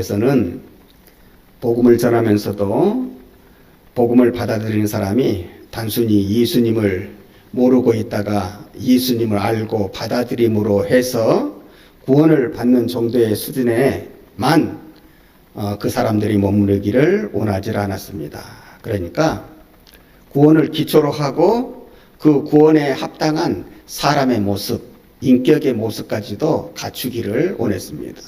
사도바울께서는 복음을 전하면서도 복음을 받아들이는 사람이 단순히 예수님을 모르고 있다가 예수님을 알고 받아들임으로 해서 구원을 받는 정도의 수준에만 그 사람들이 머무르기를 원하지 않았습니다. 그러니까 구원을 기초로 하고 그 구원에 합당한 사람의 모습, 인격의 모습까지도 갖추기를 원했습니다.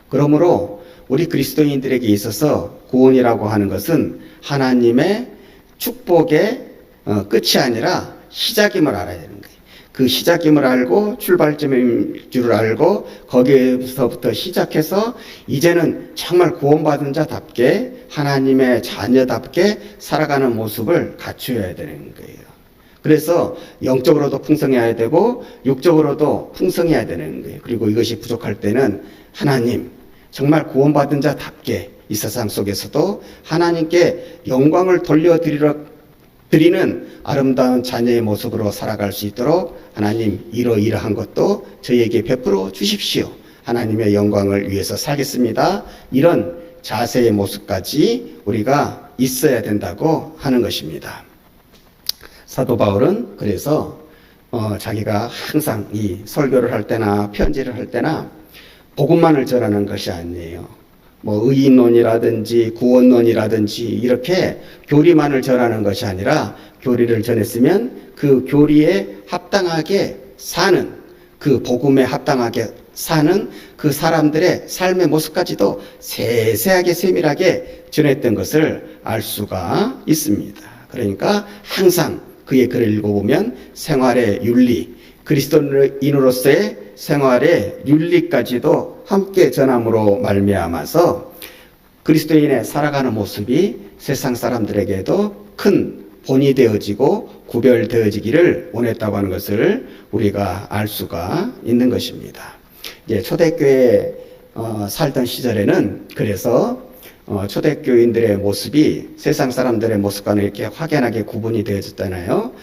그러므로 우리 그리스도인들에게 있어서 구원이라고 하는 것은 하나님의 축복의 끝이 아니라 시작임을 알아야 되는 거예요. 그 시작임을 알고 출발점인 줄 알고 거기에서부터 시작해서 이제는 정말 구원받은 자답게 하나님의 자녀답게 살아가는 모습을 갖추어야 되는 거예요. 그래서 영적으로도 풍성해야 되고 육적으로도 풍성해야 되는 거예요. 그리고 이것이 부족할 때는 하나님, 정말 구원받은 자답게 이 세상 속에서도 하나님께 영광을 돌려드리는 아름다운 자녀의 모습으로 살아갈 수 있도록 하나님 이러이러한 것도 저에게 베풀어 주십시오. 하나님의 영광을 위해서 살겠습니다. 이런 자세의 모습까지 우리가 있어야 된다고 하는 것입니다. 사도 바울은 그래서 자기가 항상 이 설교를 할 때나 편지를 할 때나 복음만을 전하는 것이 아니에요. 의인론이라든지 구원론이라든지 이렇게 교리만을 전하는 것이 아니라 교리를 전했으면 그 교리에 합당하게 사는, 그 복음에 합당하게 사는 그 사람들의 삶의 모습까지도 세세하게 세밀하게 전했던 것을 알 수가 있습니다. 그러니까 항상 그의 글을 읽어보면 생활의 윤리, 그리스도인으로서의 생활의 윤리까지도 함께 전함으로 말미암아서 그리스도인의 살아가는 모습이 세상 사람들에게도 큰 본이 되어지고 구별되어지기를 원했다고 하는 것을 우리가 알 수가 있는 것입니다. 이제 초대교회에 살던 시절에는 그래서 초대교인들의 모습이 세상 사람들의 모습과는 이렇게 확연하게 구분이 되어졌잖아요.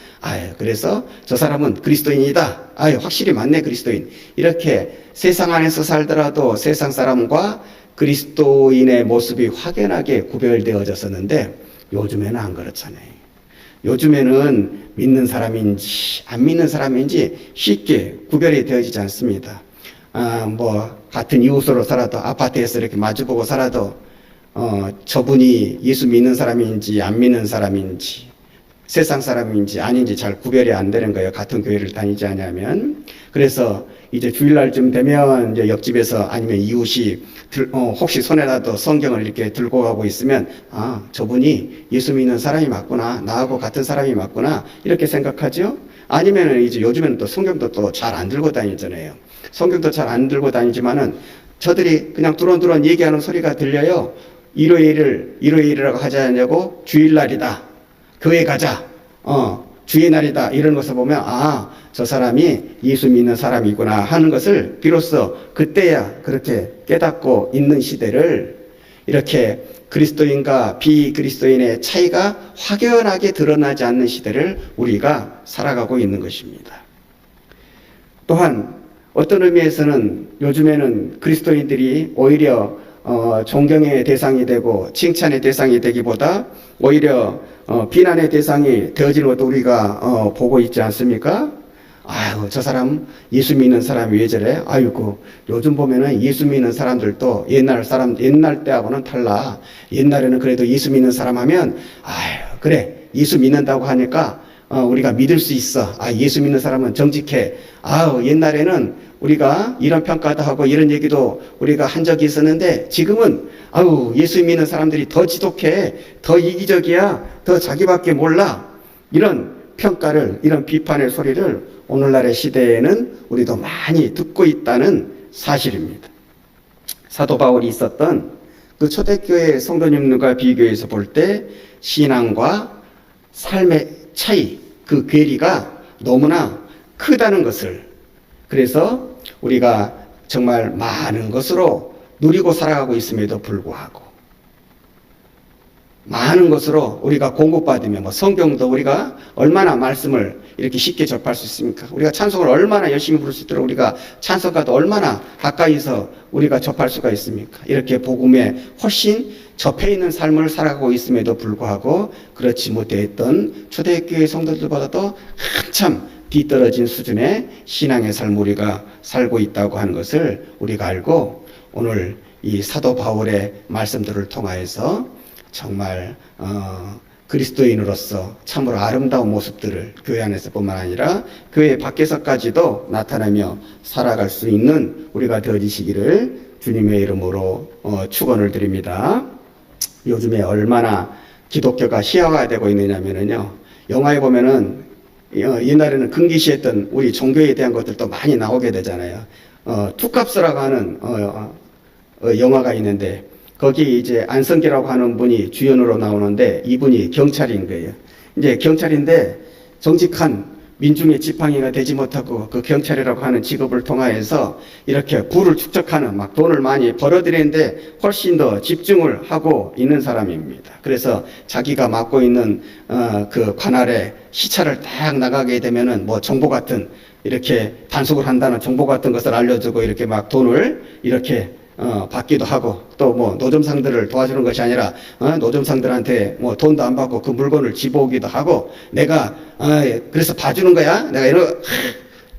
그래서 저 사람은 그리스도인이다. 확실히 맞네, 그리스도인. 이렇게 세상 안에서 살더라도 세상 사람과 그리스도인의 모습이 확연하게 구별되어졌었는데 요즘에는 안 그렇잖아요. 요즘에는 믿는 사람인지 안 믿는 사람인지 쉽게 구별이 되어지지 않습니다. 같은 이웃으로 살아도 아파트에서 이렇게 마주보고 살아도 저분이 예수 믿는 사람인지 안 믿는 사람인지 세상 사람인지 아닌지 잘 구별이 안 되는 거예요. 같은 교회를 다니지 않으면. 그래서 이제 주일날쯤 되면 이제 옆집에서 아니면 이웃이 혹시 손에라도 성경을 이렇게 들고 가고 있으면 저분이 예수 믿는 사람이 맞구나, 나하고 같은 사람이 맞구나 이렇게 생각하죠. 아니면은 이제 요즘에는 또 성경도 또 잘 안 들고 다니잖아요. 성경도 잘 안 들고 다니지만은 저들이 그냥 두런두런 얘기하는 소리가 들려요. 일요일이라고 하지 않냐고, 주일날이다, 교회 가자, 주의 날이다, 이런 것을 보면 저 사람이 예수 믿는 사람이구나 하는 것을 비로소 그때야 그렇게 깨닫고 있는 시대를, 이렇게 그리스도인과 비그리스도인의 차이가 확연하게 드러나지 않는 시대를 우리가 살아가고 있는 것입니다. 또한 어떤 의미에서는 요즘에는 그리스도인들이 오히려 존경의 대상이 되고 칭찬의 대상이 되기보다 오히려 비난의 대상이 되어지는 것도 우리가 보고 있지 않습니까? 저 사람 예수 믿는 사람이 왜 저래? 요즘 보면은 예수 믿는 사람들도 옛날 때하고는 달라. 옛날에는 그래도 예수 믿는 사람 하면 그래, 예수 믿는다고 하니까 우리가 믿을 수 있어. 예수 믿는 사람은 정직해. 옛날에는 우리가 이런 평가도 하고 이런 얘기도 우리가 한 적이 있었는데 지금은 예수 믿는 사람들이 더 지독해, 더 이기적이야, 더 자기밖에 몰라, 이런 평가를, 이런 비판의 소리를 오늘날의 시대에는 우리도 많이 듣고 있다는 사실입니다. 사도 바울이 있었던 그 초대교회 성도님들과 비교해서 볼 때 신앙과 삶의 차이, 그 괴리가 너무나 크다는 것을, 그래서 우리가 정말 많은 것으로 누리고 살아가고 있음에도 불구하고 많은 것으로 우리가 공급받으며 뭐 성경도 우리가 얼마나 말씀을 이렇게 쉽게 접할 수 있습니까? 우리가 찬송을 얼마나 열심히 부를 수 있도록 우리가 찬송가도 얼마나 가까이서 우리가 접할 수가 있습니까? 이렇게 복음에 훨씬 접해 있는 삶을 살아가고 있음에도 불구하고 그렇지 못했던 초대교회 성도들보다도 한참 뒤떨어진 수준의 신앙의 삶을 우리가 살고 있다고 하는 것을 우리가 알고 오늘 이 사도 바울의 말씀들을 통하여서 정말 그리스도인으로서 참으로 아름다운 모습들을 교회 안에서뿐만 아니라 교회 밖에서까지도 나타내며 살아갈 수 있는 우리가 되어지시기를 주님의 이름으로 축원을 드립니다. 요즘에 얼마나 기독교가 희화화되고 있느냐면요, 영화에 보면은 옛날에는 금기시했던 우리 종교에 대한 것들도 많이 나오게 되잖아요. 투캅스라고 하는 영화가 있는데 거기 이제 안성기라고 하는 분이 주연으로 나오는데 이분이 경찰인 거예요. 이제 경찰인데 정직한 민중의 지팡이가 되지 못하고 그 경찰이라고 하는 직업을 통하여서 이렇게 부를 축적하는 막 돈을 많이 벌어들이는데 훨씬 더 집중을 하고 있는 사람입니다. 그래서 자기가 맡고 있는 그 관할에 시차를 딱 나가게 되면은 뭐 정보 같은 이렇게 단속을 한다는 정보 같은 것을 알려주고 이렇게 막 돈을 이렇게 받기도 하고 또 뭐 노점상들을 도와주는 것이 아니라 노점상들한테 뭐 돈도 안 받고 그 물건을 집어오기도 하고 내가 그래서 봐주는 거야. 내가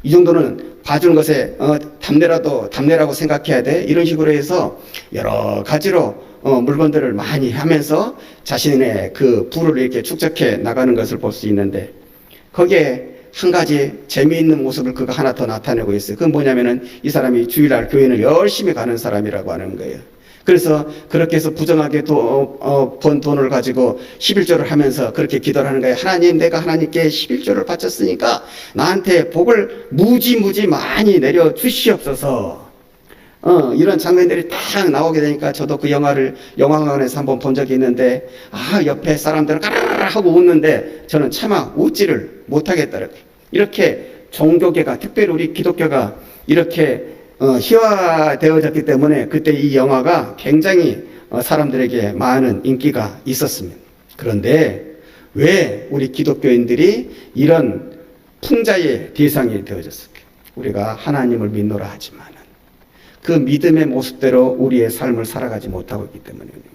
이 정도는 봐주는 것에 답례라고 생각해야 돼. 이런 식으로 해서 여러 가지로 물건들을 많이 하면서 자신의 그 부를 이렇게 축적해 나가는 것을 볼 수 있는데 거기에 한 가지 재미있는 모습을 그가 하나 더 나타내고 있어요. 그건 뭐냐면은 이 사람이 주일날 교회를 열심히 가는 사람이라고 하는 거예요. 그래서 그렇게 해서 부정하게 번 돈을 가지고 11조를 하면서 그렇게 기도를 하는 거예요. 하나님, 내가 하나님께 11조를 바쳤으니까 나한테 복을 무지 많이 내려 주시옵소서. 이런 장면들이 딱 나오게 되니까 저도 그 영화를 영화관에서 한번 본 적이 있는데 옆에 사람들은 까르르 하고 웃는데 저는 차마 웃지를 못하겠더라고요. 이렇게 종교계가 특별히 우리 기독교가 이렇게 희화되어졌기 때문에 그때 이 영화가 굉장히 사람들에게 많은 인기가 있었습니다. 그런데 왜 우리 기독교인들이 이런 풍자의 대상이 되어졌을까요? 우리가 하나님을 믿노라 하지만 그 믿음의 모습대로 우리의 삶을 살아가지 못하고 있기 때문입니다.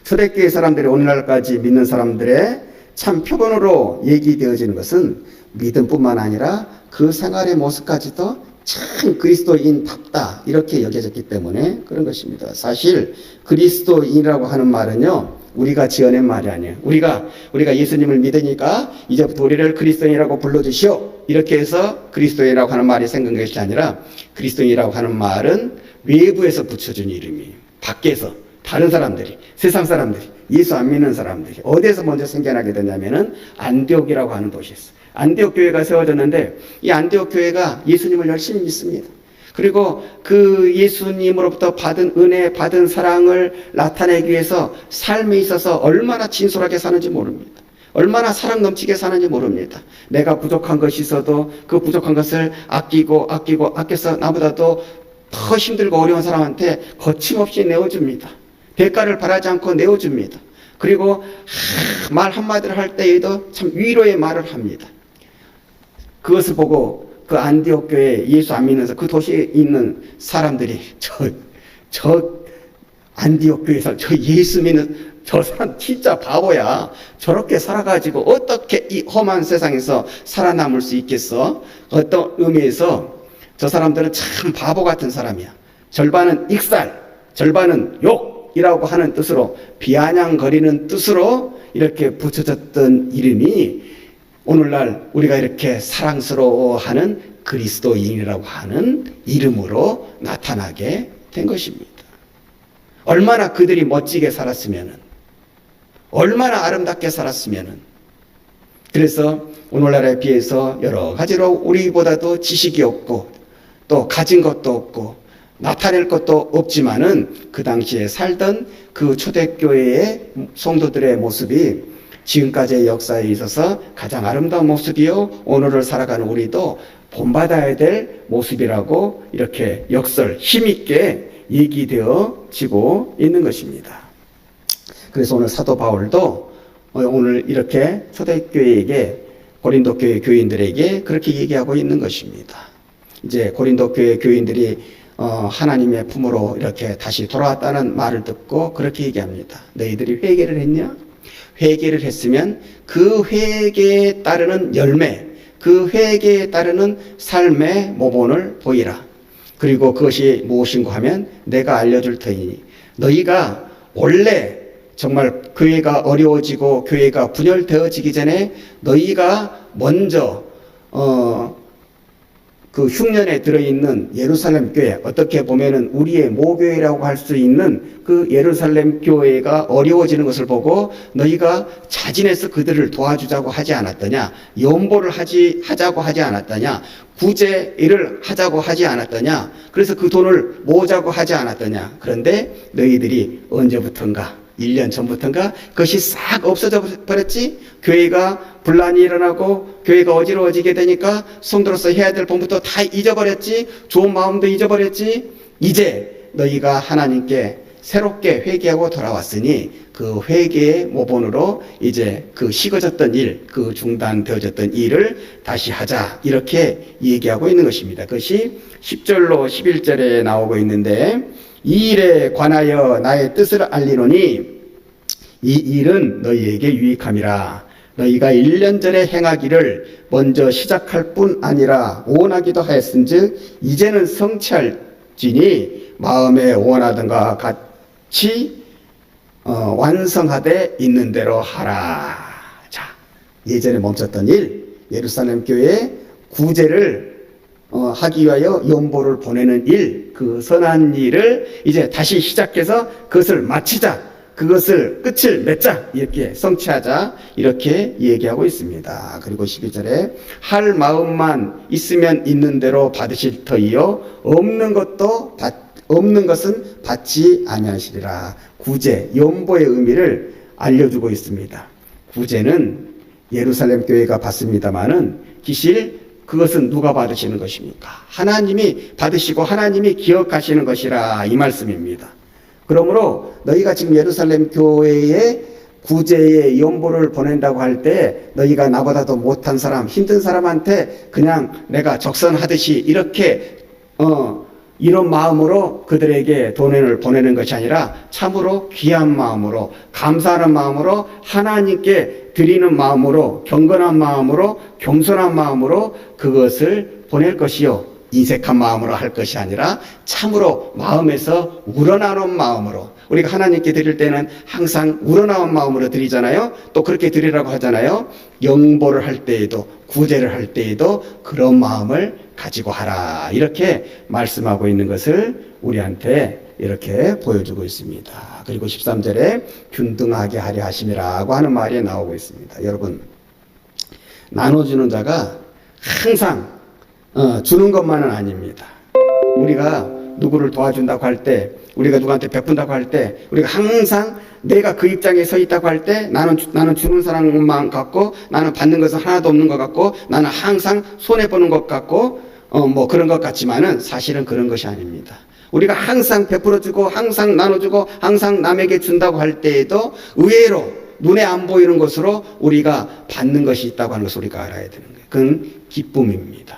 초대교회 사람들이 오늘날까지 믿는 사람들의 참 표본으로 얘기되어지는 것은 믿음뿐만 아니라 그 생활의 모습까지도 참 그리스도인답다 이렇게 여겨졌기 때문에 그런 것입니다. 사실 그리스도인이라고 하는 말은요, 우리가 지어낸 말이 아니에요. 우리가 예수님을 믿으니까 이제부터 우리를 그리스도인이라고 불러주시오 이렇게 해서 그리스도인이라고 하는 말이 생긴 것이 아니라 그리스도인이라고 하는 말은 외부에서 붙여준 이름이에요. 밖에서 다른 사람들이, 세상 사람들이, 예수 안 믿는 사람들이 어디에서 먼저 생겨나게 되냐면은 안디옥이라고 하는 도시였어요. 안디옥 교회가 세워졌는데 이 안디옥 교회가 예수님을 열심히 믿습니다. 그리고 그 예수님으로부터 받은 은혜, 받은 사랑을 나타내기 위해서 삶에 있어서 얼마나 진솔하게 사는지 모릅니다. 얼마나 사랑 넘치게 사는지 모릅니다. 내가 부족한 것이 있어도 그 부족한 것을 아껴서 나보다도 더 힘들고 어려운 사람한테 거침없이 내어줍니다. 대가를 바라지 않고 내어줍니다. 그리고 말 한마디를 할 때에도 참 위로의 말을 합니다. 그것을 보고 그 안디옥 교회 예수 안 믿는 그 도시에 있는 사람들이 저 안디옥 교회에서 저 예수 믿는 저 사람 진짜 바보야. 저렇게 살아가지고 어떻게 이 험한 세상에서 살아남을 수 있겠어? 어떤 의미에서 저 사람들은 참 바보 같은 사람이야. 절반은 익살, 절반은 욕이라고 하는 뜻으로 비아냥거리는 뜻으로 이렇게 붙여졌던 이름이 오늘날 우리가 이렇게 사랑스러워하는 그리스도인이라고 하는 이름으로 나타나게 된 것입니다. 얼마나 그들이 멋지게 살았으면은, 얼마나 아름답게 살았으면은. 그래서 오늘날에 비해서 여러 가지로 우리보다도 지식이 없고 또 가진 것도 없고 나타낼 것도 없지만은 그 당시에 살던 그 초대교회의 성도들의 모습이 지금까지의 역사에 있어서 가장 아름다운 모습이요, 오늘을 살아가는 우리도 본받아야 될 모습이라고 이렇게 역설 힘있게 얘기되어지고 있는 것입니다. 그래서 오늘 사도 바울도 오늘 이렇게 초대교회에게 고린도 교회 교인들에게 그렇게 얘기하고 있는 것입니다. 이제 고린도 교회 교인들이 하나님의 품으로 이렇게 다시 돌아왔다는 말을 듣고 그렇게 얘기합니다. 너희들이 회개를 했냐? 회개를 했으면 그 회개에 따르는 열매, 그 회개에 따르는 삶의 모본을 보이라. 그리고 그것이 무엇인가 하면 내가 알려줄 터이니 너희가 원래 정말 교회가 어려워지고 교회가 분열되어지기 전에 너희가 먼저 그 흉년에 들어있는 예루살렘 교회, 어떻게 보면은 우리의 모교회라고 할 수 있는 그 예루살렘 교회가 어려워지는 것을 보고 너희가 자진해서 그들을 도와주자고 하지 않았더냐, 연보를 하자고 하지 않았더냐, 구제를 하자고 하지 않았더냐, 그래서 그 돈을 모으자고 하지 않았더냐. 그런데 너희들이 언제부턴가 1년 전부터인가 그것이 싹 없어져 버렸지. 교회가 분란이 일어나고 교회가 어지러워지게 되니까 성도로서 해야 될 본부터 다 잊어버렸지. 좋은 마음도 잊어버렸지. 이제 너희가 하나님께 새롭게 회개하고 돌아왔으니 그 회개의 모본으로 이제 그 식어졌던 일, 그 중단되어졌던 일을 다시 하자, 이렇게 얘기하고 있는 것입니다. 그것이 10절로 11절에 나오고 있는데, 이 일에 관하여 나의 뜻을 알리노니 이 일은 너희에게 유익함이라. 너희가 1년 전에 행하기를 먼저 시작할 뿐 아니라 원하기도 하였은즉 이제는 성취할지니 마음에 원하던 것 같이 완성하되 있는 대로 하라. 자, 예전에 멈췄던 일, 예루살렘 교회의 구제를 하기 위하여 연보를 보내는 일, 그 선한 일을 이제 다시 시작해서 그것을 마치자, 그것을 끝을 맺자, 이렇게 성취하자, 이렇게 얘기하고 있습니다. 그리고 12절에 할 마음만 있으면 있는 대로 받으실 터이요 없는 것은 받지 아니하시리라. 구제, 연보의 의미를 알려주고 있습니다. 구제는 예루살렘 교회가 받습니다마는 기실, 그것은 누가 받으시는 것입니까? 하나님이 받으시고 하나님이 기억하시는 것이라, 이 말씀입니다. 그러므로 너희가 지금 예루살렘 교회에 구제의 연보를 보낸다고 할 때 너희가 나보다도 못한 사람, 힘든 사람한테 그냥 내가 적선하듯이 이렇게 이런 마음으로 그들에게 돈을 보내는 것이 아니라 참으로 귀한 마음으로, 감사하는 마음으로, 하나님께 드리는 마음으로, 경건한 마음으로, 겸손한 마음으로 그것을 보낼 것이요, 인색한 마음으로 할 것이 아니라 참으로 마음에서 우러나오는 마음으로. 우리가 하나님께 드릴 때는 항상 우러나온 마음으로 드리잖아요. 또 그렇게 드리라고 하잖아요. 영보를 할 때에도, 구제를 할 때에도 그런 마음을 가지고 하라, 이렇게 말씀하고 있는 것을 우리한테 이렇게 보여주고 있습니다. 그리고 13절에 균등하게 하려 하심이라고 하는 말이 나오고 있습니다. 여러분, 나눠주는 자가 항상 주는 것만은 아닙니다. 우리가 누구를 도와준다고 할 때, 우리가 누구한테 베푼다고 할 때, 우리가 항상 내가 그 입장에 서 있다고 할 때 나는 주는 사람만 같고, 나는 받는 것은 하나도 없는 것 같고, 나는 항상 손해보는 것 같고, 뭐 그런 것 같지만은 사실은 그런 것이 아닙니다. 우리가 항상 베풀어주고 항상 나눠주고 항상 남에게 준다고 할 때에도 의외로 눈에 안 보이는 것으로 우리가 받는 것이 있다고 하는 것을 우리가 알아야 되는 거예요. 그건 기쁨입니다.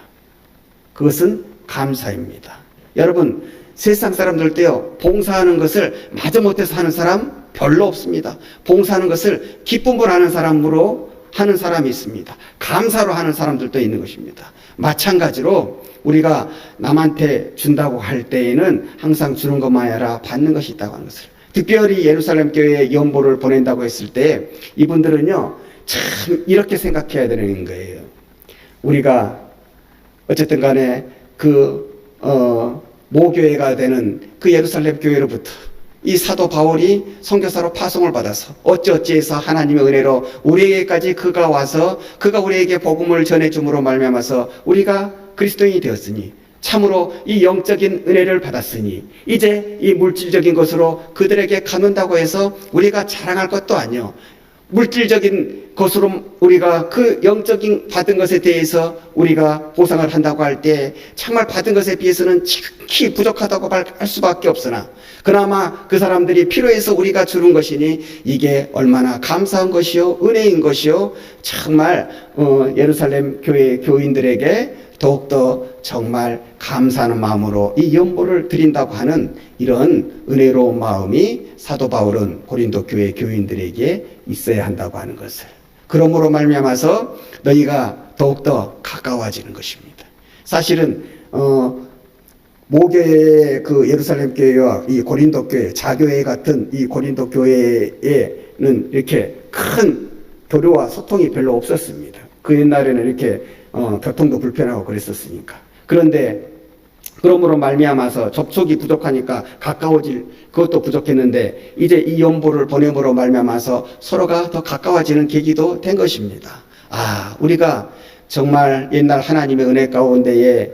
그것은 감사입니다. 여러분, 세상 사람들도요, 봉사하는 것을 마저못해서 하는 사람 별로 없습니다. 봉사하는 것을 기쁨으로 하는 사람으로 하는 사람이 있습니다. 감사로 하는 사람들도 있는 것입니다. 마찬가지로 우리가 남한테 준다고 할 때에는 항상 주는 것만 아니라 받는 것이 있다고 하는 것을, 특별히 예루살렘 교회에 연보를 보낸다고 했을 때 이분들은요, 참 이렇게 생각해야 되는 거예요. 우리가 어쨌든 간에 모교회가 되는 그 예루살렘 교회로부터 이 사도 바울이 선교사로 파송을 받아서 어찌어찌해서 하나님의 은혜로 우리에게까지 그가 와서 그가 우리에게 복음을 전해줌으로 말미암아서 우리가 그리스도인이 되었으니, 참으로 이 영적인 은혜를 받았으니 이제 이 물질적인 것으로 그들에게 갖는다고 해서 우리가 자랑할 것도 아니요, 물질적인 것으로 우리가 그 영적인 받은 것에 대해서 우리가 보상을 한다고 할 때 정말 받은 것에 비해서는 지극히 부족하다고 할 수밖에 없으나 그나마 그 사람들이 필요해서 우리가 주는 것이니 이게 얼마나 감사한 것이요 은혜인 것이요 정말 예루살렘 교회 교인들에게 더욱더 정말 감사하는 마음으로 이 연보를 드린다고 하는 이런 은혜로운 마음이 사도 바울은 고린도 교회 교인들에게 있어야 한다고 하는 것을, 그러므로 말미암아서 너희가 더욱더 가까워지는 것입니다. 사실은 모교의 그 예루살렘 교회와 이 고린도 교회, 자교회 같은 이 고린도 교회에는 이렇게 큰 교류와 소통이 별로 없었습니다. 그 옛날에는 이렇게 교통도 불편하고 그랬었으니까. 그런데 그러므로 말미암아서 접촉이 부족하니까 가까워질 그것도 부족했는데 이제 이 연보를 보냄으로 말미암아서 서로가 더 가까워지는 계기도 된 것입니다. 우리가 정말 옛날 하나님의 은혜 가운데에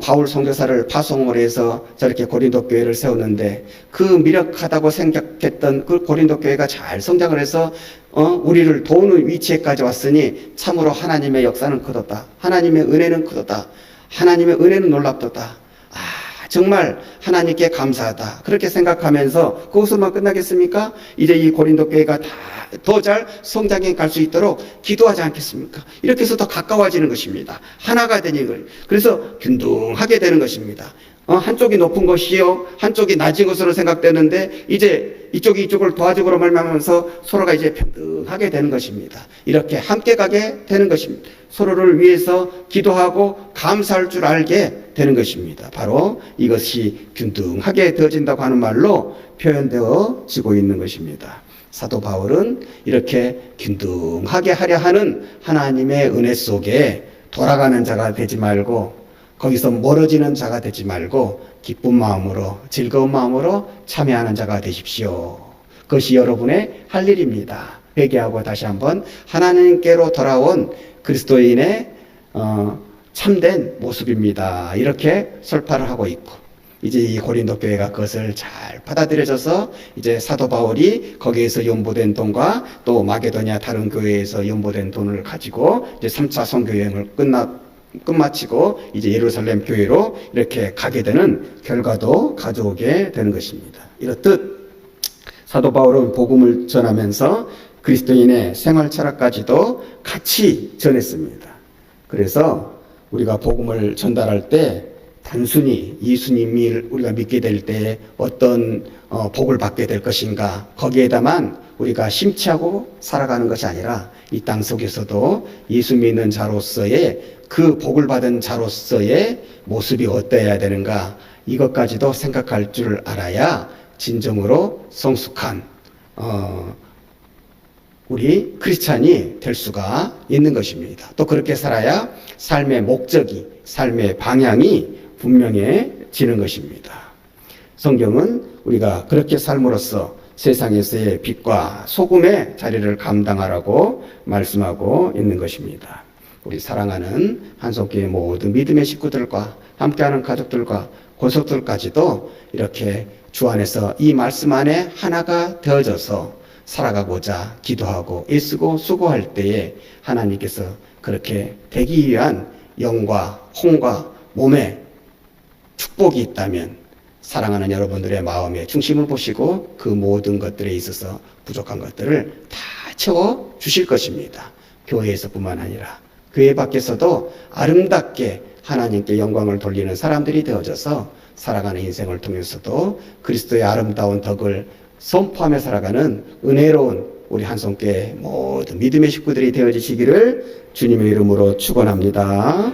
바울 선교사를 파송을 해서 저렇게 고린도 교회를 세웠는데 그 미력하다고 생각했던 그 고린도 교회가 잘 성장을 해서 우리를 도우는 위치에까지 왔으니 참으로 하나님의 역사는 크도다. 하나님의 은혜는 크도다. 하나님의 은혜는 놀랍도다. 정말 하나님께 감사하다. 그렇게 생각하면서 그것으로만 끝나겠습니까? 이제 이 고린도 교회가 더 잘 성장해 갈 수 있도록 기도하지 않겠습니까? 이렇게 해서 더 가까워지는 것입니다. 하나가 되는 걸. 그래서 균등하게 되는 것입니다. 한쪽이 높은 것이요 한쪽이 낮은 것으로 생각되는데 이제 이쪽이 이쪽을 도와주고 말미암아서 서로가 이제 평등하게 되는 것입니다. 이렇게 함께 가게 되는 것입니다. 서로를 위해서 기도하고 감사할 줄 알게 되는 것입니다. 바로 이것이 균등하게 되어진다고 하는 말로 표현되어지고 있는 것입니다. 사도 바울은 이렇게 균등하게 하려 하는 하나님의 은혜 속에 돌아가는 자가 되지 말고 거기서 멀어지는 자가 되지 말고 기쁜 마음으로 즐거운 마음으로 참여하는 자가 되십시오. 그것이 여러분의 할 일입니다. 회개하고 다시 한번 하나님께로 돌아온 그리스도인의 참된 모습입니다. 이렇게 설파를 하고 있고 이제 이 고린도 교회가 그것을 잘 받아들여져서 이제 사도 바울이 거기에서 연보된 돈과 또 마게도냐 다른 교회에서 연보된 돈을 가지고 이제 3차 선교 여행을 끝마치고 이제 예루살렘 교회로 이렇게 가게 되는 결과도 가져오게 되는 것입니다. 이렇듯 사도 바울은 복음을 전하면서 그리스도인의 생활 철학까지도 같이 전했습니다. 그래서 우리가 복음을 전달할 때 단순히 예수님을 우리가 믿게 될 때 어떤 복을 받게 될 것인가 거기에다만 우리가 심취하고 살아가는 것이 아니라 이 땅 속에서도 예수 믿는 자로서의 그 복을 받은 자로서의 모습이 어떠해야 되는가 이것까지도 생각할 줄 알아야 진정으로 성숙한 우리 크리스찬이 될 수가 있는 것입니다. 또 그렇게 살아야 삶의 목적이 삶의 방향이 분명해지는 것입니다. 성경은 우리가 그렇게 삶으로써 세상에서의 빛과 소금의 자리를 감당하라고 말씀하고 있는 것입니다. 우리 사랑하는 한송교회 모든 믿음의 식구들과 함께하는 가족들과 고속들까지도 이렇게 주 안에서 이 말씀 안에 하나가 되어져서 살아가고자 기도하고 애쓰고 수고할 때에 하나님께서 그렇게 되기 위한 영과 혼과 몸에 축복이 있다면 사랑하는 여러분들의 마음의 중심을 보시고 그 모든 것들에 있어서 부족한 것들을 다 채워 주실 것입니다. 교회에서뿐만 아니라 교회 밖에서도 아름답게 하나님께 영광을 돌리는 사람들이 되어져서 살아가는 인생을 통해서도 그리스도의 아름다운 덕을 선포하며 살아가는 은혜로운 우리 한송교회 모든 믿음의 식구들이 되어지시기를 주님의 이름으로 축원합니다.